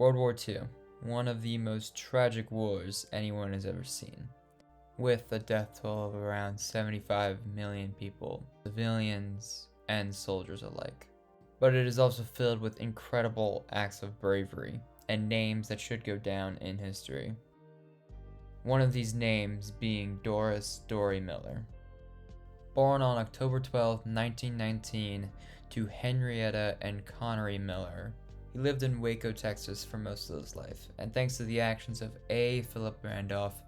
World War II, one of the most tragic wars anyone has ever seen, with a death toll of around 75 million people, civilians and soldiers alike. But it is also filled with incredible acts of bravery and names that should go down in history. One of these names being Doris Miller. Born on October 12, 1919 to Henrietta and Connery Miller, he lived in Waco, Texas for most of his life, and thanks to the actions of A. Philip Randolph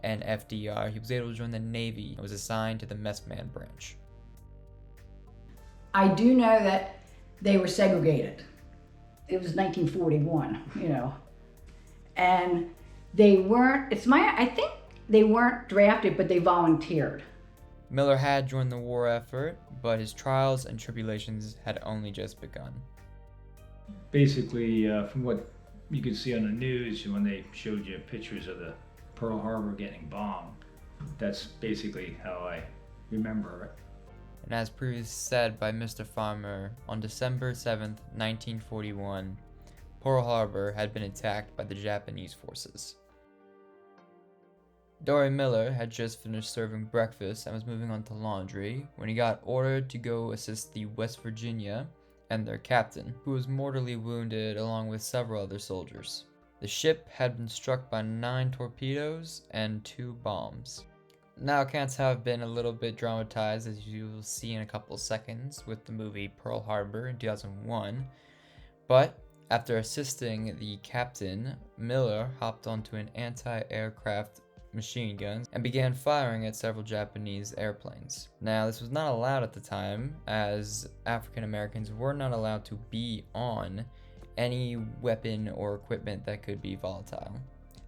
and FDR, he was able to join the Navy and was assigned to the messman branch. I do know that they were segregated. It was 1941, and they weren't, I think they weren't drafted, but they volunteered. Miller had joined the war effort, but his trials and tribulations had only just begun. Basically, from what you could see on the news when they showed you pictures of the Pearl Harbor getting bombed, that's basically how I remember it. And as previously said by Mr. Farmer, on December 7th, 1941, Pearl Harbor had been attacked by the Japanese forces. Doris Miller had just finished serving breakfast and was moving on to laundry when he got ordered to go assist the West Virginia and their captain, who was mortally wounded along with several other soldiers. The ship had been struck by 9 torpedoes and 2 bombs. Now, accounts have been a little bit dramatized, as you will see in a couple seconds with the movie Pearl Harbor in 2001, but after assisting the captain, Miller hopped onto an anti-aircraft machine gun and began firing at several Japanese airplanes. Now, this was not allowed at the time, as African Americans were not allowed to be on any weapon or equipment that could be volatile.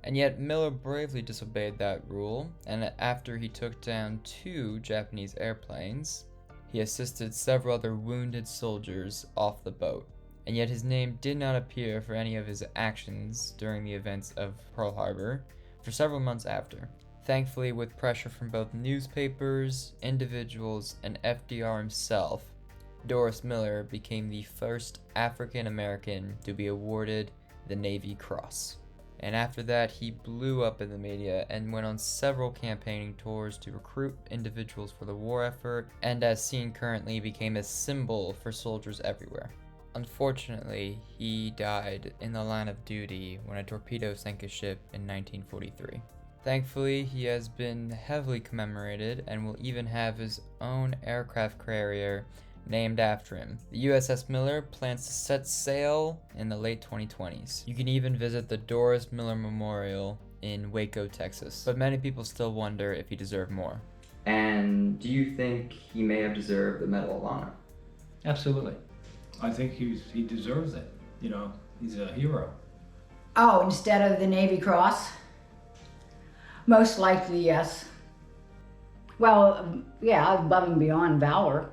And yet Miller bravely disobeyed that rule, and after he took down 2 Japanese airplanes, he assisted several other wounded soldiers off the boat. And yet his name did not appear for any of his actions during the events of Pearl Harbor for several months after. Thankfully, with pressure from both newspapers, individuals, and FDR himself, Doris Miller became the first African American to be awarded the Navy Cross. And after that, he blew up in the media and went on several campaigning tours to recruit individuals for the war effort, and as seen currently, became a symbol for soldiers everywhere. Unfortunately, he died in the line of duty when a torpedo sank his ship in 1943. Thankfully, he has been heavily commemorated and will even have his own aircraft carrier named after him. The USS Miller plans to set sail in the late 2020s. You can even visit the Doris Miller Memorial in Waco, Texas, but many people still wonder if he deserved more. And do you think he may have deserved the Medal of Honor? Absolutely. I think he deserves it. He's a hero. Oh, instead of the Navy Cross? Most likely, yes. Well, yeah, above and beyond valor.